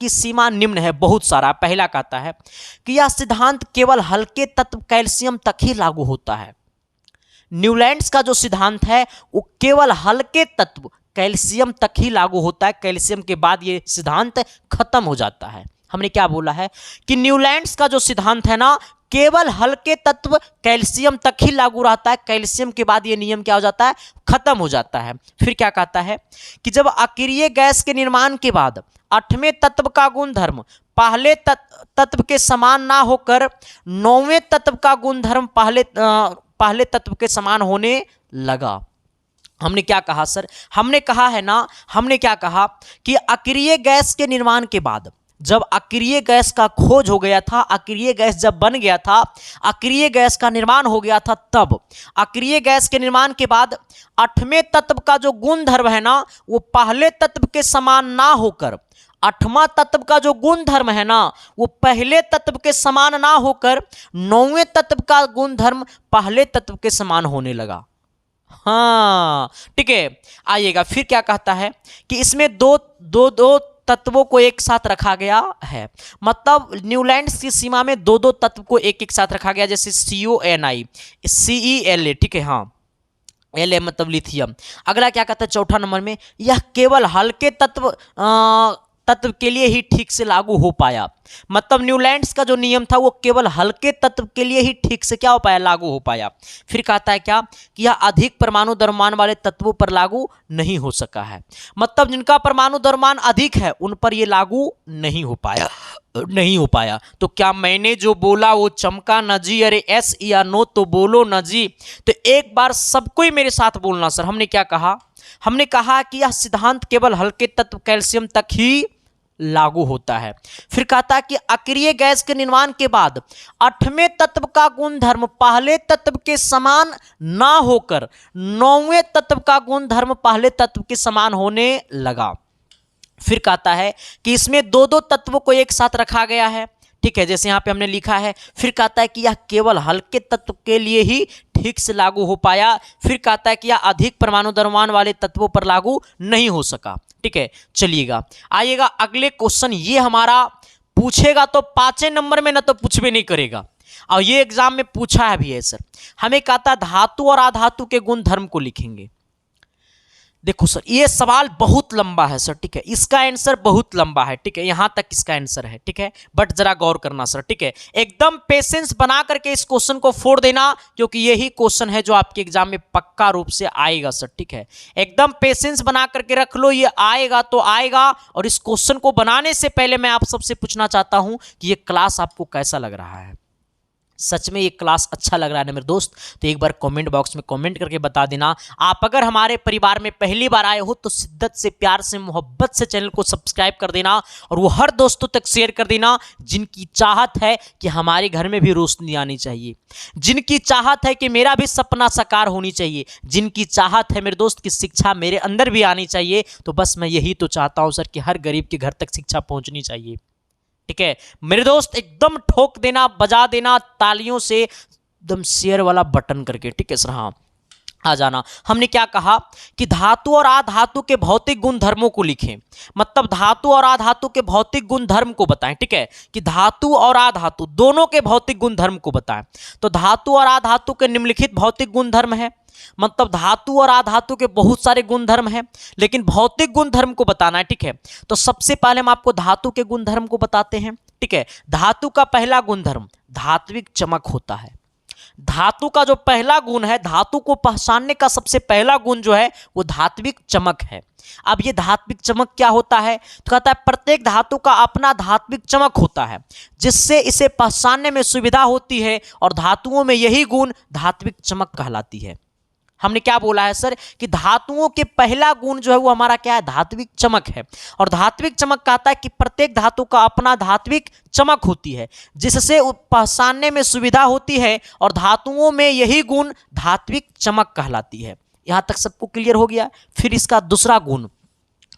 A: की सीमा निम्न है, बहुत सारा। पहला कहता है कि यह सिद्धांत केवल हल्के तत्व कैल्शियम तक ही लागू होता है। न्यूलैंड्स का जो सिद्धांत है वो केवल हल्के तत्व कैल्शियम तक ही लागू होता है, कैल्शियम के बाद ये सिद्धांत खत्म हो जाता है। हमने क्या बोला है कि न्यूलैंड्स का जो सिद्धांत है ना केवल हल्के तत्व कैल्शियम तक ही लागू रहता है, कैल्शियम के बाद ये नियम क्या हो जाता है, खत्म हो जाता है। फिर क्या कहता है कि जब अक्रिय गैस के निर्माण के बाद 8वें तत्व का गुणधर्म पहले तत्व के समान ना होकर 9वें तत्व का गुणधर्म पहले तत्व के समान होने लगा। हमने क्या कहा सर, हमने कहा है ना, हमने क्या कहा कि अक्रिय गैस के निर्माण के बाद, जब अक्रिय गैस का खोज हो गया था, अक्रिय गैस जब बन गया था, अक्रिय गैस का निर्माण हो गया था, तब अक्रिय गैस के निर्माण के बाद 8वें तत्व का जो गुण धर्म है ना, वो पहले तत्व के समान ना होकर, 8वां तत्व का जो गुण धर्म है ना, वो पहले तत्व के समान ना होकर 9वें तत्व का गुण धर्म पहले तत्व के समान होने लगा। हाँ ठीक है, आइएगा फिर क्या कहता है कि इसमें दो तत्वों को एक साथ रखा गया है, मतलब न्यूलैंड्स की सीमा में दो तत्व को एक साथ रखा गया, जैसे CONI CeLa, ठीक है, हाँ La मतलब लिथियम। अगला क्या कहता है चौथा नंबर में, यह केवल हल्के तत्व के लिए ही ठीक से लागू हो पाया, मतलब न्यूलैंड्स का जो नियम था वो केवल हल्के तत्व के लिए ही ठीक से क्या हो पाया, लागू हो पाया। फिर कहता है क्या कि यह अधिक परमाणु द्रव्यमान वाले तत्वों पर लागू नहीं हो सका है, मतलब जिनका परमाणु द्रव्यमान अधिक है उन पर ये लागू नहीं हो पाया। तो क्या मैंने जो बोला वो चमका न जी, अरे एस या नो तो बोलो न जी। तो एक बार सबको ही मेरे साथ बोलना सर। हमने क्या कहा, हमने कहा कि यह सिद्धांत केवल हल्के तत्व कैल्शियम तक ही लागू होता है। फिर कहता है कि अक्रिय गैस के निर्माण के बाद 8वें तत्व का गुणधर्म पहले तत्व के समान ना होकर 9वें तत्व का गुणधर्म पहले तत्व के समान होने लगा। फिर कहता है कि इसमें दो तत्वों को एक साथ रखा गया है, ठीक है, जैसे यहाँ पे हमने लिखा है। फिर कहता है कि यह केवल हल्के तत्व के लिए ही ठीक से लागू हो पाया। फिर कहता है कि यह अधिक परमाणु द्रव्यमान वाले तत्वों पर लागू नहीं हो सका। ठीक है, चलिएगा आइएगा अगले क्वेश्चन। ये हमारा पूछेगा तो 5 नंबर में ना तो पूछ भी नहीं करेगा, और ये एग्जाम में पूछा है भी है सर। हमें कहता है धातु और अधातु के गुण धर्म को लिखेंगे। देखो सर ये सवाल बहुत लंबा है सर, ठीक है, इसका आंसर बहुत लंबा है, ठीक है, यहां तक इसका आंसर है, ठीक है, बट जरा गौर करना सर, ठीक है, एकदम पेशेंस बना करके इस क्वेश्चन को फोड़ देना, क्योंकि यही क्वेश्चन है जो आपके एग्जाम में पक्का रूप से आएगा सर, ठीक है, एकदम पेशेंस बना करके रख लो, ये आएगा तो आएगा। और इस क्वेश्चन को बनाने से पहले मैं आप सबसे पूछना चाहता हूं कि ये क्लास आपको कैसा लग रहा है। सच में ये क्लास अच्छा लग रहा है ना मेरे दोस्त, तो एक बार कमेंट बॉक्स में कमेंट करके बता देना। आप अगर हमारे परिवार में पहली बार आए हो तो शिद्दत से, प्यार से, मोहब्बत से चैनल को सब्सक्राइब कर देना, और वो हर दोस्तों तक शेयर कर देना जिनकी चाहत है कि हमारे घर में भी रोशनी आनी चाहिए, जिनकी चाहत है कि मेरा भी सपना साकार होनी चाहिए, जिनकी चाहत है मेरे दोस्त की शिक्षा मेरे अंदर भी आनी चाहिए। तो बस मैं यही तो चाहता हूँ सर कि हर गरीब के घर तक शिक्षा पहुँचनी चाहिए, ठीक है मेरे दोस्त। एकदम ठोक देना, बजा देना तालियों से, एकदम शेयर वाला बटन करके, ठीक है सर, हाँ आ जाना। हमने क्या कहा कि धातु और अधातु के भौतिक गुण धर्मों को लिखें, मतलब धातु और अधातु के भौतिक गुण धर्म को बताएं, ठीक है, कि धातु और अधातु दोनों के भौतिक गुण धर्म को बताएं। तो धातु और अधातु के निम्नलिखित भौतिक गुण धर्म है, मतलब धातु और अधातु के बहुत सारे गुण धर्म हैं, लेकिन भौतिक गुण धर्म को बताना है, ठीक है। तो सबसे पहले हम आपको धातु के गुण धर्म को बताते हैं, ठीक है। धातु का पहला गुण धर्म धात्विक चमक होता है। धातु का जो पहला गुण है, धातु को पहचानने का सबसे पहला गुण जो है वो धात्विक चमक है। अब ये धात्विक चमक क्या होता है, तो कहता है प्रत्येक धातु का अपना धात्विक चमक होता है, जिससे इसे पहचानने में सुविधा होती है, और धातुओं में यही गुण धात्विक चमक कहलाती है। हमने क्या बोला है सर कि धातुओं के पहला गुण जो है वो हमारा क्या है, धात्विक चमक है। और धात्विक चमक कहता है कि प्रत्येक धातु का अपना धात्विक चमक होती है, जिससे पहचानने में सुविधा होती है, और धातुओं में यही गुण धात्विक चमक कहलाती है। यहां तक सबको क्लियर हो गया। फिर इसका दूसरा गुण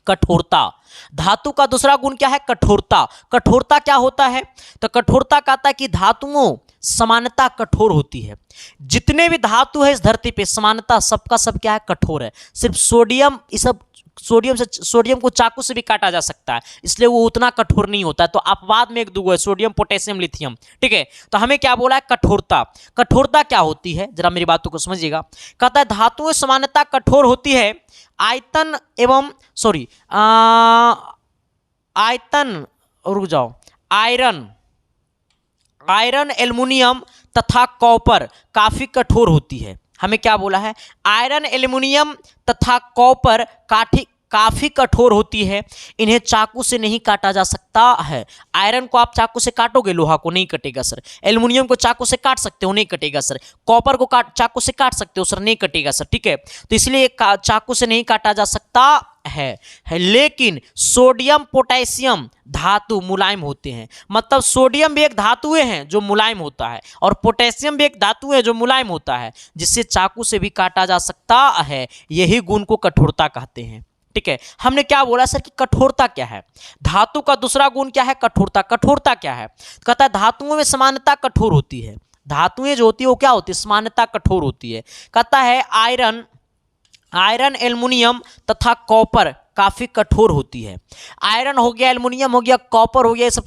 A: कठोरता। धातु का दूसरा गुण क्या है, कठोरता। कठोरता क्या होता है, तो कठोरता कहता है कि धातुओं समानता कठोर होती है। जितने भी धातु है इस धरती पे समानता सबका सब क्या है, कठोर है। सिर्फ सोडियम, इस सब सोडियम को चाकू से भी काटा जा सकता है, इसलिए वो उतना कठोर नहीं होता है। तो अपवाद में एक दो है, सोडियम, पोटेशियम, लिथियम, ठीक है। तो हमें क्या बोला है, कठोरता। कठोरता क्या होती है, जरा मेरी बातों को समझिएगा। कहता है धातुओं समानता कठोर होती है आयतन एवं आयतन, रुक जाओ, आयरन, एल्युमिनियम तथा कॉपर काफी कठोर होती है। हमें क्या बोला है, आयरन, एल्युमिनियम तथा कॉपर काफी कठोर होती है, इन्हें चाकू से नहीं काटा जा सकता है। आयरन को आप चाकू से काटोगे, लोहा को नहीं कटेगा सर। एल्युमिनियम को चाकू से काट सकते हो, नहीं कटेगा सर। कॉपर को चाकू से काट सकते हो सर, नहीं कटेगा सर, ठीक है। तो इसलिए चाकू से नहीं काटा जा सकता है। लेकिन सोडियम पोटेशियम धातु मुलायम होते हैं। मतलब सोडियम भी एक धातु है जो मुलायम होता है, और पोटेशियम भी एक धातु है जो मुलायम होता है, जिससे चाकू से भी काटा जा सकता है। यही गुण को कठोरता कहते हैं, ठीक है। हमने क्या बोला सर कि कठोरता क्या है? धातु का दूसरा गुण क्या है? कठोरता। कठोरता क्या है? कहता है धातुओं में समानता कठोर होती है। धातुएं जो होती है वो क्या होती है? समानता कठोर होती है। कहता है आयरन एल्युमिनियम तथा कॉपर काफी कठोर होती है। आयरन हो गया, एल्युमिनियम हो गया, कॉपर हो गया, ये सब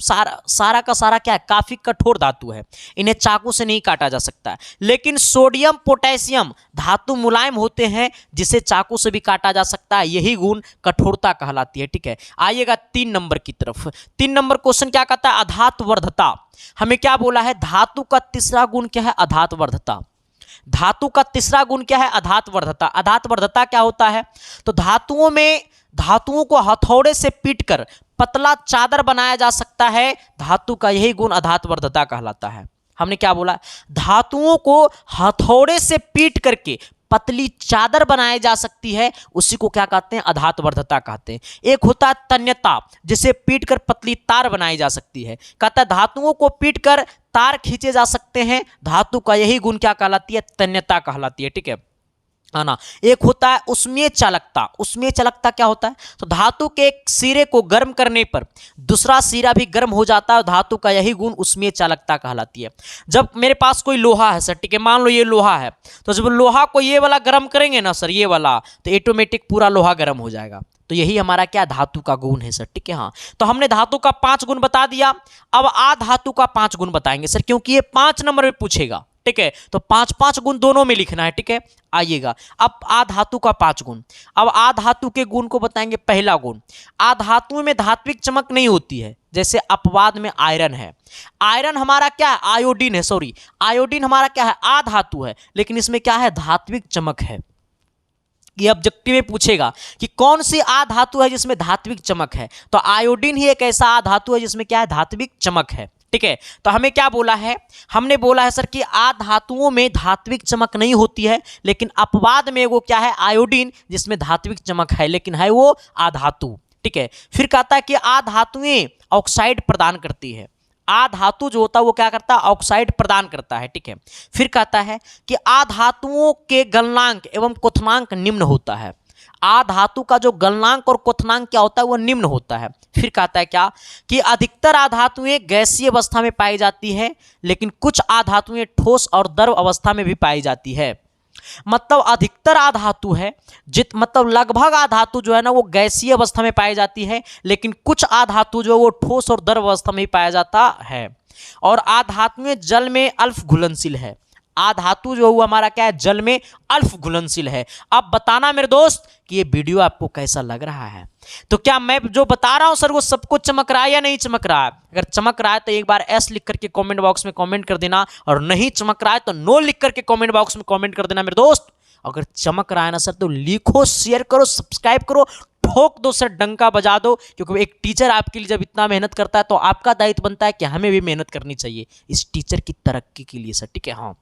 A: सारा का सारा क्या है? काफी कठोर धातु है, इन्हें चाकू से नहीं काटा जा सकता है। लेकिन सोडियम पोटेशियम धातु मुलायम होते हैं, जिसे चाकू से भी काटा जा सकता है। यही गुण कठोरता कहलाती है, ठीक है। आइएगा 3 नंबर की तरफ। 3 नंबर क्वेश्चन क्या कहता है? अधातवर्धता। हमें क्या बोला है? धातु का तीसरा गुण क्या है? अधातवर्धता। धातु का तीसरा गुण क्या है? अधातवर्धता। अधातवर्धता क्या होता है? तो धातुओं को हथौड़े से पीटकर पतला चादर बनाया जा सकता है। धातु का यही गुण अधातवर्धता कहलाता है। हमने क्या बोला? धातुओं को हथौड़े से पीट करके पतली चादर बनाई जा सकती है, उसी को क्या कहते हैं? अधातवर्धता कहते हैं। एक होता है तन्यता, जिसे पीटकर पतली तार बनाई जा सकती है। कहता है धातुओं को पीटकर तार खींचे जा सकते हैं। धातु का यही गुण क्या कहलाती है? तन्यता कहलाती है, ठीक है ना। एक होता है उष्मीय चालकता। उष्मीय चालकता क्या होता है? तो धातु के एक सिरे को गर्म करने पर दूसरा सिरा भी गर्म हो जाता है। धातु का यही गुण उष्मीय चालकता कहलाती है। जब मेरे पास कोई लोहा है सर, ठीक है, मान लो ये लोहा है, तो जब लोहा को ये वाला गर्म करेंगे ना सर, ये वाला, तो ऑटोमेटिक पूरा लोहा गर्म हो जाएगा। तो यही हमारा क्या धातु का गुण है सर, ठीक है। हाँ, तो हमने धातु का 5 गुण बता दिया। अब आधातु का 5 गुण बताएंगे सर, क्योंकि ये 5 नंबर में पूछेगा, ठीक है। तो 5-5 गुण दोनों में लिखना है, ठीक है। आइएगा अब आधातु का 5 गुण। अब आधातु के गुण को बताएंगे। पहला गुण, आधातुओं में धात्विक चमक नहीं होती है। जैसे अपवाद में आयरन है। आयरन हमारा क्या है? आयोडीन है, सॉरी, आयोडीन हमारा क्या है? आधातु है, लेकिन इसमें क्या है? धात्विक चमक है। ये ऑब्जेक्टिव में पूछेगा कि कौन सी आधातु है जिसमें धात्विक चमक है, तो आयोडीन ही एक ऐसा आधातु है जिसमें क्या है? धात्विक चमक है, ठीक है। तो हमें क्या बोला है? हमने बोला है सर कि आधातुओं में धात्विक चमक नहीं होती है, लेकिन अपवाद में वो क्या है? आयोडीन, जिसमें धात्विक चमक है, लेकिन है वो आधातु, ठीक है। फिर कहता है कि आधातुएं ऑक्साइड प्रदान करती है। आधातु जो होता है वो क्या करता है? ऑक्साइड प्रदान करता है, ठीक है। फिर कहता है कि आधातुओं के गलनांक एवं क्वथनांक निम्न होता है। आधातु का जो गलनांक और क्वथनांक क्या होता है? वो निम्न होता है। फिर कहता है क्या कि अधिकतर आधातुएं गैसीय अवस्था में पाई जाती है, लेकिन कुछ आधातुएं ठोस और द्रव अवस्था में भी पाई जाती है। मतलब अधिकतर आधातु है, मतलब लगभग आधातु जो है ना वो गैसीय अवस्था में पाई जाती है, लेकिन कुछ आधातु जो है वो ठोस और द्रव अवस्था में ही पाया जाता है। और आधातुएं जल में अल्प घुलनशील है। आधातु जो हुआ हमारा क्या है? जल में अल्प घुलनशील है। अब बताना मेरे दोस्त कि ये वीडियो आपको कैसा लग रहा है। तो क्या मैं जो बता रहा हूं सर वो सब कुछ चमक रहा है या नहीं चमक रहा है? अगर चमक रहा है तो एक बार एस लिख करके कमेंट बॉक्स में कमेंट कर देना, और नहीं चमक रहा है तो नो लिख करके कमेंट बॉक्स में कमेंट कर देना मेरे दोस्त। अगर चमक रहा है ना सर तो लिखो, शेयर करो, सब्सक्राइब करो, ठोक दो सर, डंका बजा दो, क्योंकि एक टीचर आपके लिए जब इतना मेहनत करता है तो आपका दायित्व बनता है कि हमें भी मेहनत करनी चाहिए इस टीचर की तरक्की के लिए सर, ठीक है। हाँ,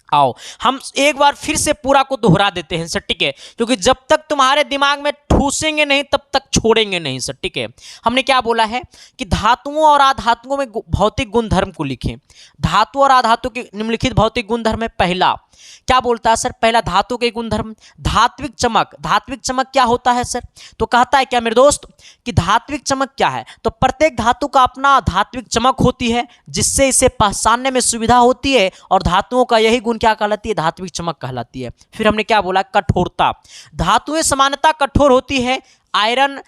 A: आओ हम एक बार फिर से पूरा को दोहरा देते हैं सर, ठीक है, क्योंकि जब तक तुम्हारे दिमाग में ठूसेंगे नहीं तब तक छोड़ेंगे नहीं सर, ठीक है। हमने क्या बोला है कि धातुओं और आधातुओं में भौतिक गुणधर्म को लिखें। धातु और आधातु के निम्नलिखित भौतिक गुणधर्म है। पहला क्या बोलता है सर? पहला धातु के गुणधर्म, धात्विक चमक। धात्विक चमक क्या होता है सर? तो कहता है क्या मेरे दोस्त कि धात्विक चमक क्या है? तो प्रत्येक धातु का अपना धात्विक चमक होती है, जिससे इसे पहचानने में सुविधा होती है, और धातुओं का यही गुण क्या कहलाती है? धात्विक चमक कहलाती है। फिर हमने क्या बोला? कठोरता। धातुएं सामान्यतः कठोर होती है। आयरन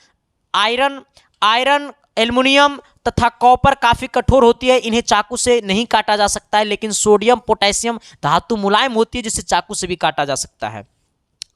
A: एल्युमिनियम तथा कॉपर काफी कठोर होती है, इन्हें चाकू से नहीं काटा जा सकता है। लेकिन सोडियम पोटेशियम धातु मुलायम होती है, जिसे चाकू से भी काटा जा सकता है।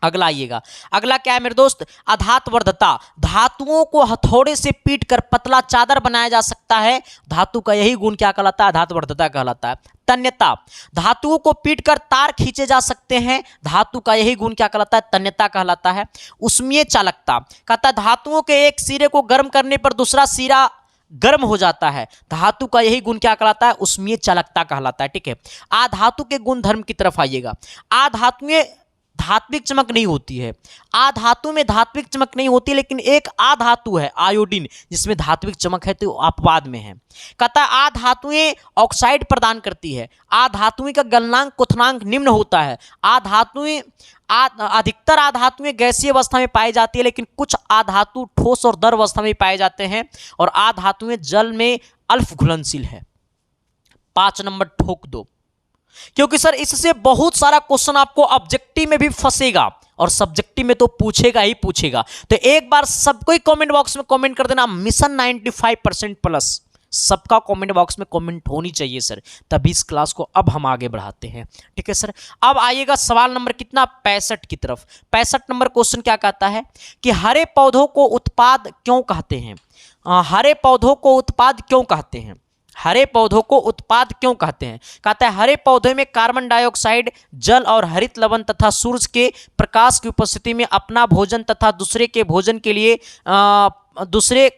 A: अगला आइएगा, अगला क्या है मेरे दोस्त, अधात्वर्धता। धातुओं को हथौड़े से पीटकर पतला चादर बनाया जा सकता है, धातु का यही गुण क्या कहलाता है, अधात्वर्धता कहलाता है। तन्यता, धातुओं को पीटकर तार खींचे जा सकते हैं, धातु का यही गुण क्या कहलाता है, तन्यता कहलाता है। उष्मीय चालकता, कहता है धातुओं के एक सिरे को गर्म करने पर दूसरा सिरा गर्म हो जाता है, धातु का यही गुण क्या कहलाता है, उष्मीय चालकता कहलाता है। ठीक है, आधातु के गुण धर्म की तरफ आइएगा। आधातु में धात्विक चमक नहीं होती है, आधातु में धात्विक चमक नहीं होती, लेकिन एक आधातु है आयोडीन जिसमें धात्विक चमक है, तो अपवाद में है। कहता है आधातुएं ऑक्साइड प्रदान करती है, आधातुएं का गलनांक क्वथनांक निम्न होता है। आधातुएं अधिकतर आधातुएं गैसीय अवस्था में पाई जाती है, लेकिन कुछ आधातु ठोस और द्रव अवस्था में पाए जाते हैं, और आधातुएं जल में अल्प घुलनशील है। 5 नंबर ठोक दो, क्योंकि सर इससे बहुत सारा क्वेश्चन आपको ऑब्जेक्टिव में भी फंसेगा और सब्जेक्टिव में तो पूछेगा ही पूछेगा। तो एक बार सबको ही कमेंट बॉक्स में कमेंट कर देना, मिशन 95% प्लस, सबका कमेंट बॉक्स में कमेंट होनी चाहिए सर, तभी इस क्लास को अब हम आगे बढ़ाते हैं। ठीक है सर, अब आइएगा सवाल नंबर कितना, 65 की तरफ। 65 नंबर क्वेश्चन क्या कहता है कि हरे पौधों को उत्पाद क्यों कहते हैं, हरे पौधों को उत्पाद क्यों कहते हैं, हरे पौधों को उत्पाद क्यों कहते हैं। कहता है हरे पौधे में कार्बन डाइऑक्साइड, जल और हरित लवण तथा सूर्य के प्रकाश की उपस्थिति में अपना भोजन तथा दूसरे के भोजन के लिए दूसरे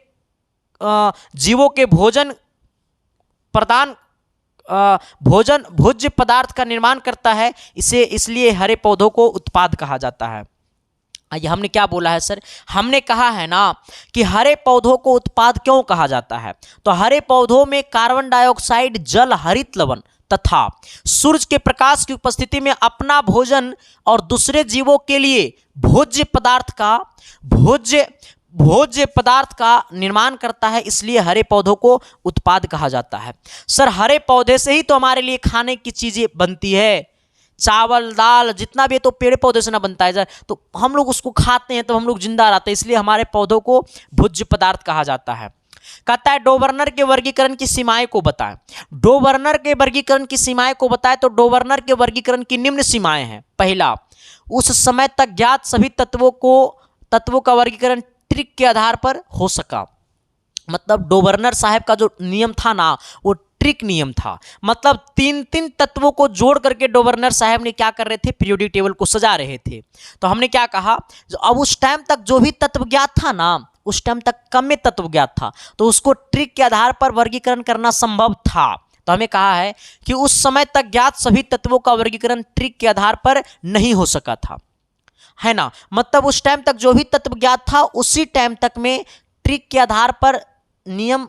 A: जीवों के भोजन प्रदान भोजन भोज्य पदार्थ का निर्माण करता है, इसे इसलिए हरे पौधों को उत्पाद कहा जाता है। आइए, हमने क्या बोला है सर, हमने कहा है ना कि हरे पौधों को उत्पाद क्यों कहा जाता है, तो हरे पौधों में कार्बन डाइऑक्साइड, जल, हरित लवण तथा सूर्य के प्रकाश की उपस्थिति में अपना भोजन और दूसरे जीवों के लिए भोज्य पदार्थ का निर्माण करता है, इसलिए हरे पौधों को उत्पाद कहा जाता है। सर हरे पौधे से ही तो हमारे लिए खाने की चीजें बनती है, चावल दाल जितना भी है तो पेड़ पौधे से ना बनता है, तो हम लोग उसको खाते हैं तो हम लोग जिंदा रहते हैं, इसलिए हमारे पौधों को भोज्य पदार्थ कहा जाता है। कहता है डोबर्नर के वर्गीकरण की सीमाएं को बताएं, डोबर्नर के वर्गीकरण की सीमाएं को बताएं, तो डोबर्नर के वर्गीकरण की निम्न सीमाएं हैं। पहला, उस समय तक ज्ञात सभी तत्वों का वर्गीकरण ट्रिक के आधार पर हो सका। मतलब डोबर्नर साहब का जो नियम था ना, वो ट्रिक नियम था, मतलब तीन तत्वों को जोड़ करके डोबर्नर साहब ने क्या कर रहे थे, पीरियोडिक टेबल को सजा रहे थे। तो हमने क्या कहा, अब उस टाइम तक जो भी तत्व ज्ञात था ना, उस टाइम तक कम में तत्व ज्ञात था, तो उसको ट्रिक के आधार पर वर्गीकरण करना संभव था। तो हमें कहा है कि उस समय तक ज्ञात सभी तत्वों का वर्गीकरण ट्रिक के आधार पर नहीं हो सका था, है ना। मतलब उस टाइम तक जो भी तत्व ज्ञात था, उसी टाइम तक में ट्रिक के आधार पर नियम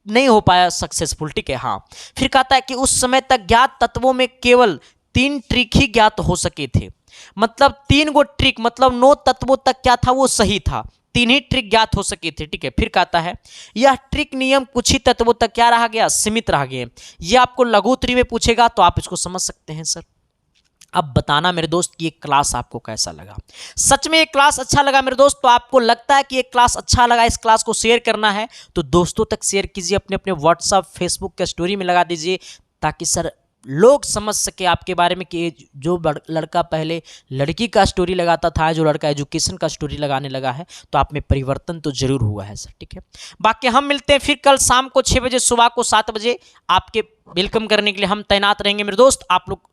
A: नहीं हो पाया सक्सेसफुल। ठीक है, हाँ। फिर कहता है कि उस समय तक ज्ञात तत्वों में केवल 3 ट्रिक ही ज्ञात हो सके थे, मतलब 3 गो ट्रिक, मतलब 9 तत्वों तक क्या था, वो सही था, 3 ही ट्रिक ज्ञात हो सके थे। ठीक है, फिर कहता है यह ट्रिक नियम कुछ ही तत्वों तक क्या रहा गया, सीमित रह गए। ये आपको लघु उत्तरी में पूछेगा तो आप इसको समझ सकते हैं सर। अब बताना मेरे दोस्त कि ये क्लास आपको कैसा लगा। सच में ये क्लास अच्छा लगा मेरे दोस्त, तो आपको लगता है कि ये क्लास अच्छा लगा, इस क्लास को शेयर करना है तो दोस्तों तक शेयर कीजिए, अपने अपने व्हाट्सएप फेसबुक के स्टोरी में लगा दीजिए, ताकि सर लोग समझ सके आपके बारे में कि जो लड़का पहले लड़की का स्टोरी लगाता था, जो लड़का एजुकेशन का स्टोरी लगाने लगा है, तो आप में परिवर्तन तो जरूर हुआ है सर। ठीक है, बाकी हम मिलते हैं फिर कल शाम को 6 बजे, सुबह को 7 बजे आपके वेलकम करने के लिए हम तैनात रहेंगे मेरे दोस्त, आप लोग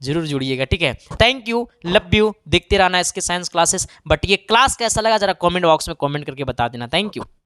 A: जरूर जुड़िएगा। ठीक है, थैंक यू, लव यू, देखते रहना इसके साइंस क्लासेस। बट ये क्लास कैसा लगा जरा कमेंट बॉक्स में कमेंट करके बता देना। Thank you.